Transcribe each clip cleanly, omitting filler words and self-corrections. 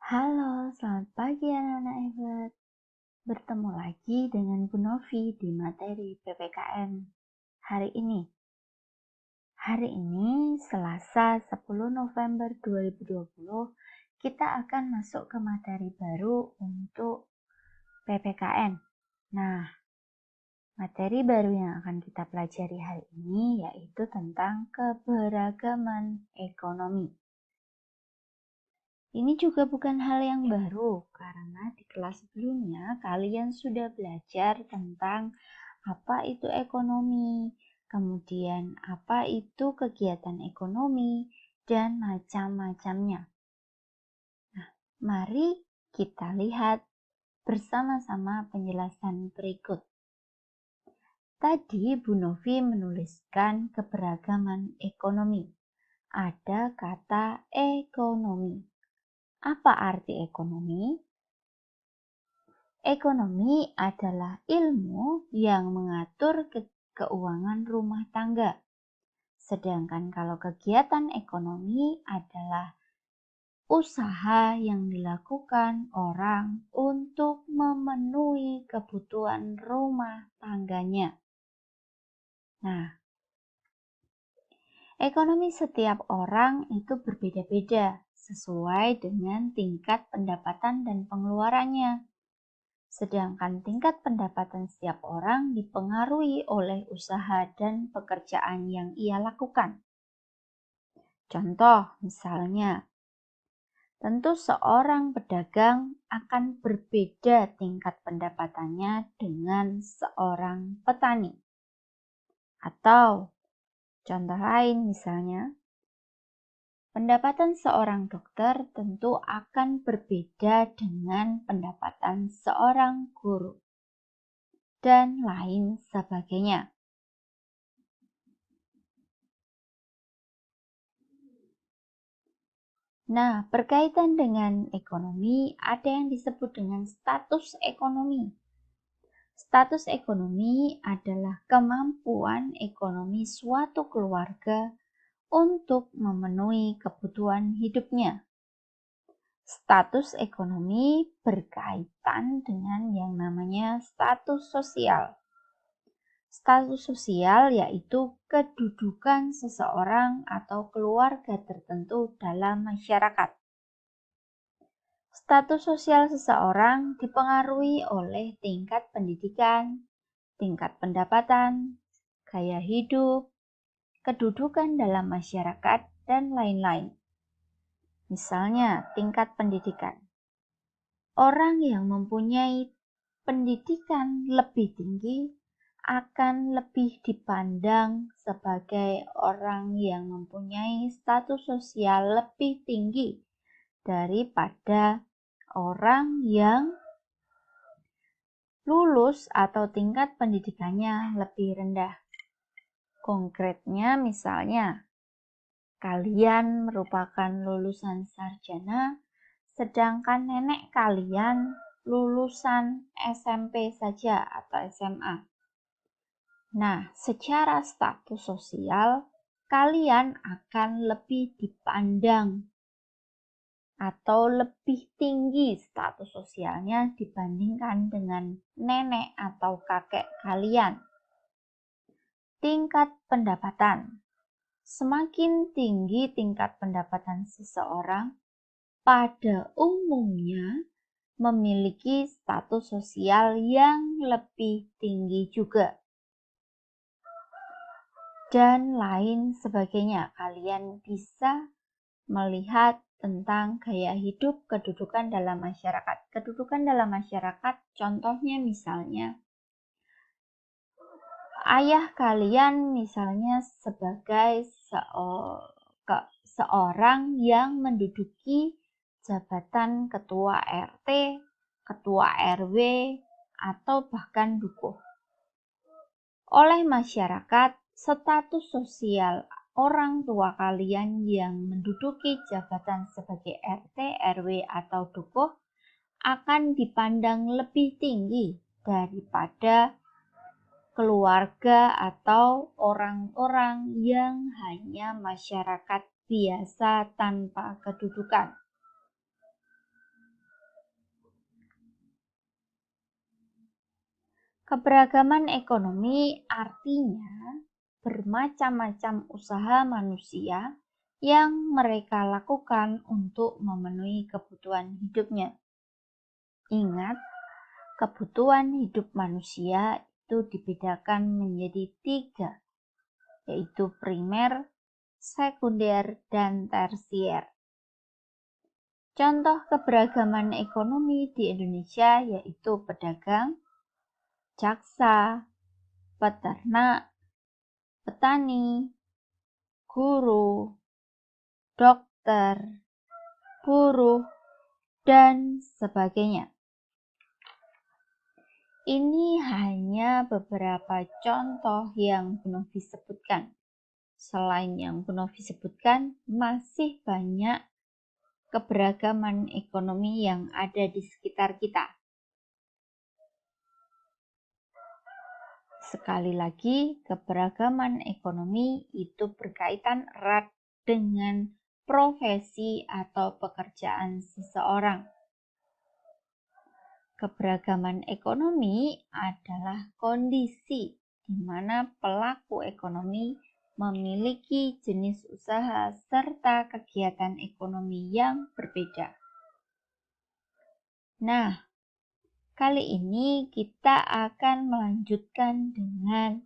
Halo, selamat pagi anak-anak hebat. Bertemu lagi dengan Bu Novi di materi PPKN hari ini. Hari ini, Selasa 10 November 2020, kita akan masuk ke materi baru untuk PPKN. Nah, materi baru yang akan kita pelajari hari ini yaitu tentang keberagaman ekonomi. Ini juga bukan hal yang baru, karena di kelas sebelumnya kalian sudah belajar tentang apa itu ekonomi, kemudian apa itu kegiatan ekonomi, dan macam-macamnya. Nah, mari kita lihat bersama-sama penjelasan berikut. Tadi Bu Novi menuliskan keberagaman ekonomi. Ada kata ekonomi. Apa arti ekonomi? Ekonomi adalah ilmu yang mengatur keuangan rumah tangga. Sedangkan kalau kegiatan ekonomi adalah usaha yang dilakukan orang untuk memenuhi kebutuhan rumah tangganya. Nah, ekonomi setiap orang itu berbeda-beda sesuai dengan tingkat pendapatan dan pengeluarannya. Sedangkan tingkat pendapatan setiap orang dipengaruhi oleh usaha dan pekerjaan yang ia lakukan. Contoh misalnya, tentu seorang pedagang akan berbeda tingkat pendapatannya dengan seorang petani. Atau contoh lain misalnya, pendapatan seorang dokter tentu akan berbeda dengan pendapatan seorang guru, dan lain sebagainya. Nah, berkaitan dengan ekonomi, ada yang disebut dengan status ekonomi. Status ekonomi adalah kemampuan ekonomi suatu keluarga untuk memenuhi kebutuhan hidupnya. Status ekonomi berkaitan dengan yang namanya status sosial. Status sosial yaitu kedudukan seseorang atau keluarga tertentu dalam masyarakat. Status sosial seseorang dipengaruhi oleh tingkat pendidikan, tingkat pendapatan, gaya hidup, kedudukan dalam masyarakat, dan lain-lain. Misalnya, tingkat pendidikan. Orang yang mempunyai pendidikan lebih tinggi akan lebih dipandang sebagai orang yang mempunyai status sosial lebih tinggi daripada orang yang lulus atau tingkat pendidikannya lebih rendah. Konkretnya misalnya, kalian merupakan lulusan sarjana, sedangkan nenek kalian lulusan SMP saja atau SMA. Nah, secara status sosial, kalian akan lebih dipandang atau lebih tinggi status sosialnya dibandingkan dengan nenek atau kakek kalian. Tingkat pendapatan. Semakin tinggi tingkat pendapatan seseorang, pada umumnya memiliki status sosial yang lebih tinggi juga. Dan lain sebagainya. Kalian bisa melihat tentang gaya hidup, kedudukan dalam masyarakat. Kedudukan dalam masyarakat contohnya misalnya, ayah kalian misalnya sebagai seorang yang menduduki jabatan ketua RT, ketua RW, atau bahkan dukuh. Oleh masyarakat, status sosial orang tua kalian yang menduduki jabatan sebagai RT, RW, atau dukuh akan dipandang lebih tinggi daripada keluarga atau orang-orang yang hanya masyarakat biasa tanpa kedudukan. Keberagaman ekonomi artinya bermacam-macam usaha manusia yang mereka lakukan untuk memenuhi kebutuhan hidupnya. Ingat, kebutuhan hidup manusia itu dibedakan menjadi 3, yaitu primer, sekunder, dan tersier. Contoh keberagaman ekonomi di Indonesia yaitu pedagang, jaksa, peternak, petani, guru, dokter, buruh, dan sebagainya. Ini hanya beberapa contoh yang Bu Novi sebutkan. Selain yang Bu Novi sebutkan, masih banyak keberagaman ekonomi yang ada di sekitar kita. Sekali lagi, keberagaman ekonomi itu berkaitan erat dengan profesi atau pekerjaan seseorang. Keberagaman ekonomi adalah kondisi di mana pelaku ekonomi memiliki jenis usaha serta kegiatan ekonomi yang berbeda. Nah, kali ini kita akan melanjutkan dengan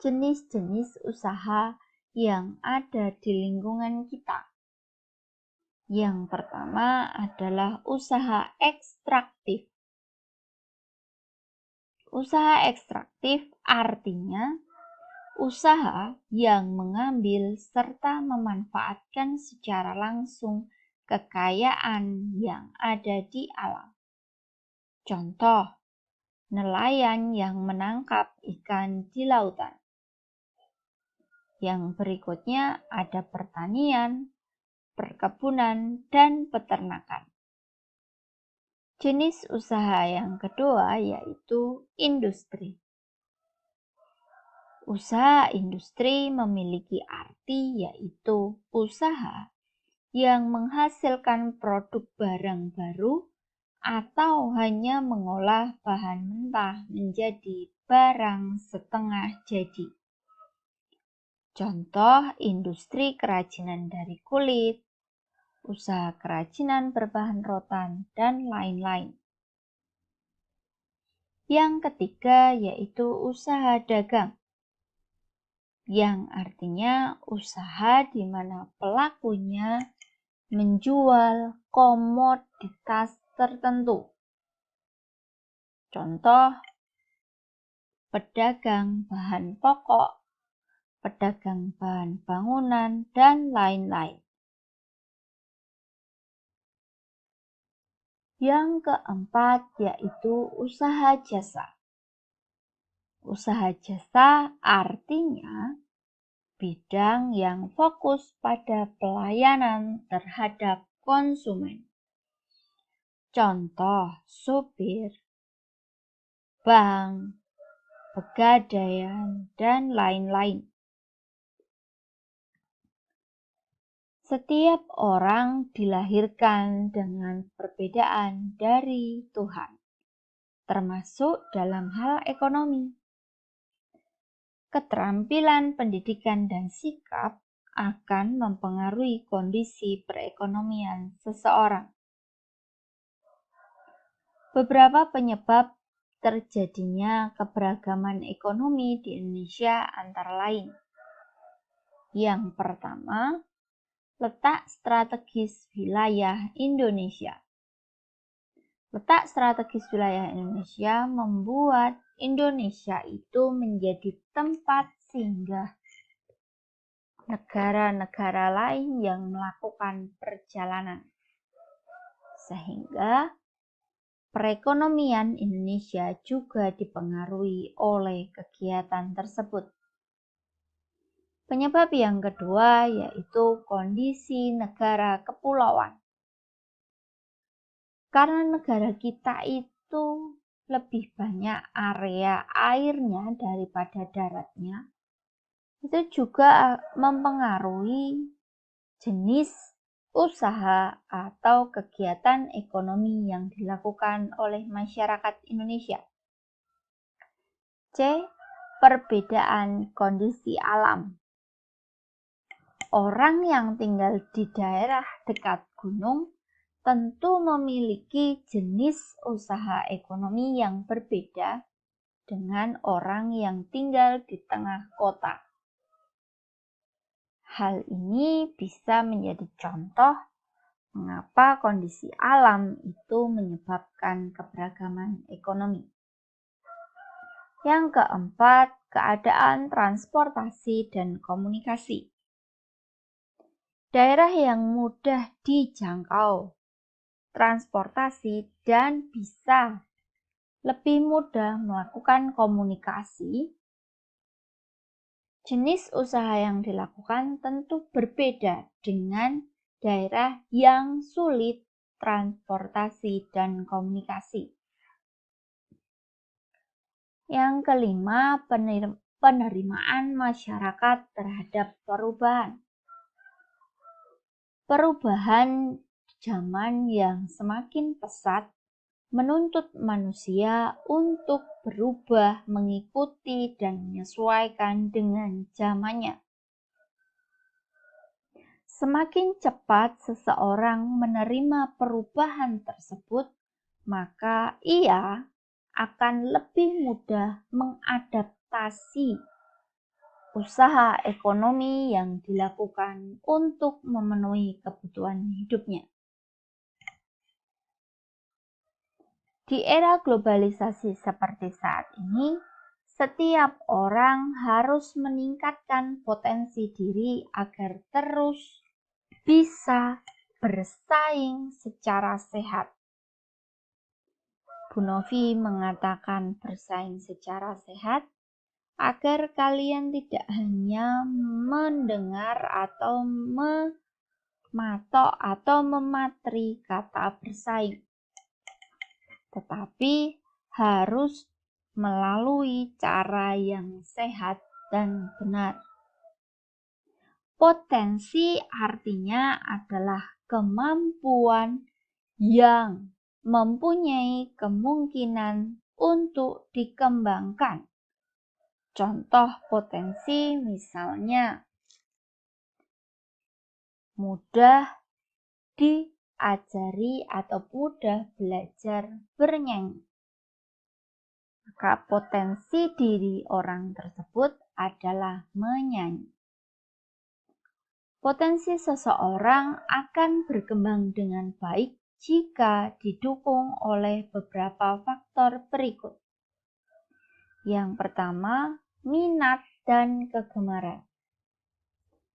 jenis-jenis usaha yang ada di lingkungan kita. Yang pertama adalah usaha ekstraktif. Usaha ekstraktif artinya usaha yang mengambil serta memanfaatkan secara langsung kekayaan yang ada di alam. Contoh, nelayan yang menangkap ikan di lautan. Yang berikutnya ada pertanian, perkebunan, dan peternakan. Jenis usaha yang kedua yaitu industri. Usaha industri memiliki arti yaitu usaha yang menghasilkan produk barang baru atau hanya mengolah bahan mentah menjadi barang setengah jadi. Contoh industri kerajinan dari kulit, usaha kerajinan berbahan rotan, dan lain-lain. Yang ketiga yaitu usaha dagang, yang artinya usaha di mana pelakunya menjual komoditas tertentu. Contoh, pedagang bahan pokok, pedagang bahan bangunan, dan lain-lain. Yang keempat yaitu usaha jasa. Usaha jasa artinya bidang yang fokus pada pelayanan terhadap konsumen. Contoh, supir, bank, pegadaian, dan lain-lain. Setiap orang dilahirkan dengan perbedaan dari Tuhan, termasuk dalam hal ekonomi. Keterampilan pendidikan dan sikap akan mempengaruhi kondisi perekonomian seseorang. Beberapa penyebab terjadinya keberagaman ekonomi di Indonesia antara lain. Yang pertama, letak strategis wilayah Indonesia. Letak strategis wilayah Indonesia membuat Indonesia itu menjadi tempat singgah negara-negara lain yang melakukan perjalanan. Sehingga perekonomian Indonesia juga dipengaruhi oleh kegiatan tersebut. Penyebab yang kedua yaitu kondisi negara kepulauan. Karena negara kita itu lebih banyak area airnya daripada daratnya, itu juga mempengaruhi jenis usaha atau kegiatan ekonomi yang dilakukan oleh masyarakat Indonesia. C. Perbedaan kondisi alam. Orang yang tinggal di daerah dekat gunung tentu memiliki jenis usaha ekonomi yang berbeda dengan orang yang tinggal di tengah kota. Hal ini bisa menjadi contoh mengapa kondisi alam itu menyebabkan keberagaman ekonomi. Yang keempat, keadaan transportasi dan komunikasi. Daerah yang mudah dijangkau, transportasi, dan bisa lebih mudah melakukan komunikasi. Jenis usaha yang dilakukan tentu berbeda dengan daerah yang sulit transportasi dan komunikasi. Yang kelima, penerimaan masyarakat terhadap perubahan. Perubahan zaman yang semakin pesat menuntut manusia untuk berubah mengikuti dan menyesuaikan dengan zamannya. Semakin cepat seseorang menerima perubahan tersebut, maka ia akan lebih mudah mengadaptasi usaha ekonomi yang dilakukan untuk memenuhi kebutuhan hidupnya. Di era globalisasi seperti saat ini, setiap orang harus meningkatkan potensi diri agar terus bisa bersaing secara sehat. Bu Novi mengatakan bersaing secara sehat agar kalian tidak hanya mendengar atau mematok atau mematri kata bersaing, tetapi harus melalui cara yang sehat dan benar. Potensi artinya adalah kemampuan yang mempunyai kemungkinan untuk dikembangkan. Contoh potensi misalnya mudah diajari atau mudah belajar bernyanyi. Maka potensi diri orang tersebut adalah menyanyi. Potensi seseorang akan berkembang dengan baik jika didukung oleh beberapa faktor berikut. Yang pertama, minat dan kegemaran.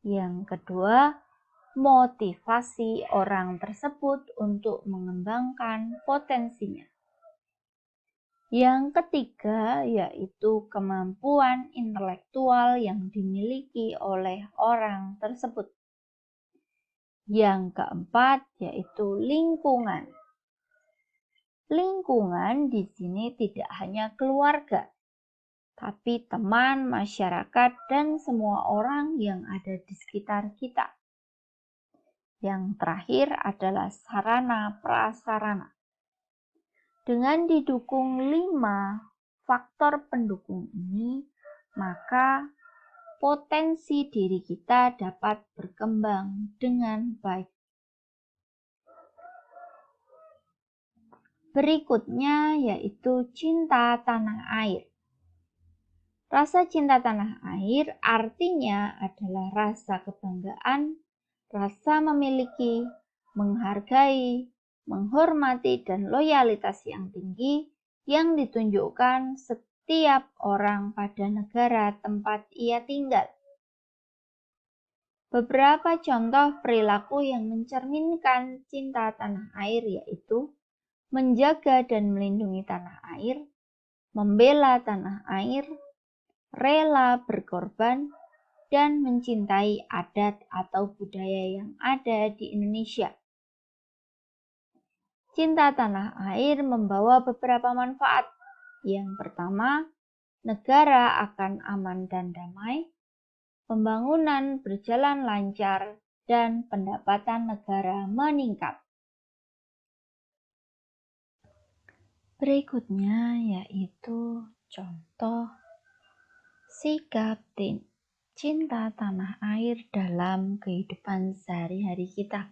Yang kedua, motivasi orang tersebut untuk mengembangkan potensinya. Yang ketiga, yaitu kemampuan intelektual yang dimiliki oleh orang tersebut. Yang keempat, yaitu lingkungan. Lingkungan di sini tidak hanya keluarga, tapi teman, masyarakat, dan semua orang yang ada di sekitar kita. Yang terakhir adalah sarana prasarana. Dengan didukung 5 faktor pendukung ini, maka potensi diri kita dapat berkembang dengan baik. Berikutnya yaitu cinta tanah air. Rasa cinta tanah air artinya adalah rasa kebanggaan, rasa memiliki, menghargai, menghormati, dan loyalitas yang tinggi yang ditunjukkan setiap orang pada negara tempat ia tinggal. Beberapa contoh perilaku yang mencerminkan cinta tanah air yaitu menjaga dan melindungi tanah air, membela tanah air, rela berkorban, dan mencintai adat atau budaya yang ada di Indonesia. Cinta tanah air membawa beberapa manfaat. Yang pertama, negara akan aman dan damai, pembangunan berjalan lancar, dan pendapatan negara meningkat. Berikutnya yaitu contoh sikap cinta tanah air dalam kehidupan sehari-hari kita.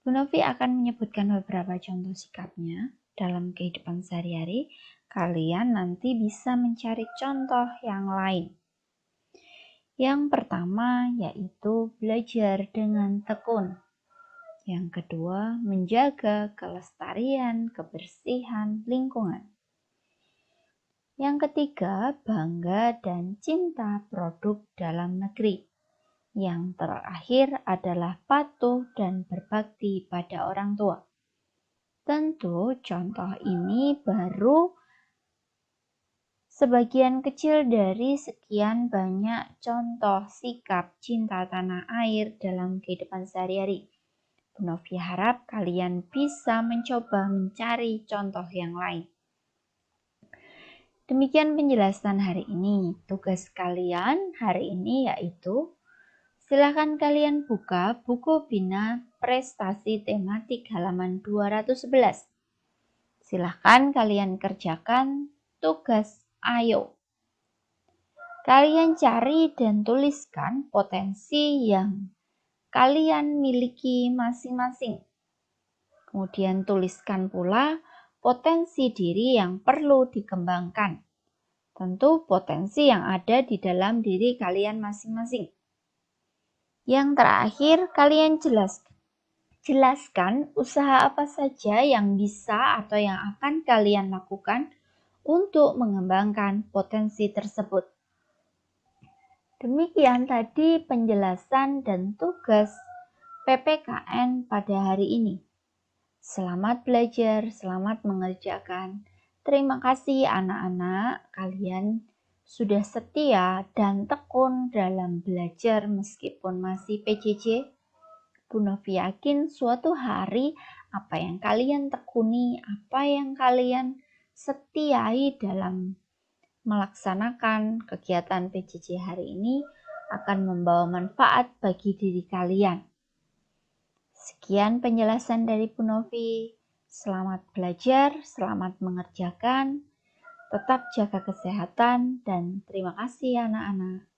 Bu Novi akan menyebutkan beberapa contoh sikapnya dalam kehidupan sehari-hari. Kalian nanti bisa mencari contoh yang lain. Yang pertama yaitu belajar dengan tekun. Yang kedua, menjaga kelestarian, kebersihan lingkungan. Yang ketiga, bangga dan cinta produk dalam negeri. Yang terakhir adalah patuh dan berbakti pada orang tua. Tentu contoh ini baru sebagian kecil dari sekian banyak contoh sikap cinta tanah air dalam kehidupan sehari-hari. Bu Novi harap kalian bisa mencoba mencari contoh yang lain. Demikian penjelasan hari ini. Tugas kalian hari ini yaitu silakan kalian buka buku Bina Prestasi Tematik halaman 211. Silakan kalian kerjakan tugas ayo. Kalian cari dan tuliskan potensi yang kalian miliki masing-masing. Kemudian tuliskan pula potensi diri yang perlu dikembangkan. Tentu potensi yang ada di dalam diri kalian masing-masing. Yang terakhir, kalian jelaskan usaha apa saja yang bisa atau yang akan kalian lakukan untuk mengembangkan potensi tersebut. Demikian tadi penjelasan dan tugas PPKN pada hari ini. Selamat belajar, selamat mengerjakan. Terima kasih anak-anak, kalian sudah setia dan tekun dalam belajar meskipun masih PJJ. Bu Novi yakin suatu hari apa yang kalian tekuni, apa yang kalian setiai dalam melaksanakan kegiatan PJJ hari ini akan membawa manfaat bagi diri kalian. Sekian penjelasan dari Bu Novi. Selamat belajar, selamat mengerjakan, tetap jaga kesehatan, dan terima kasih anak-anak.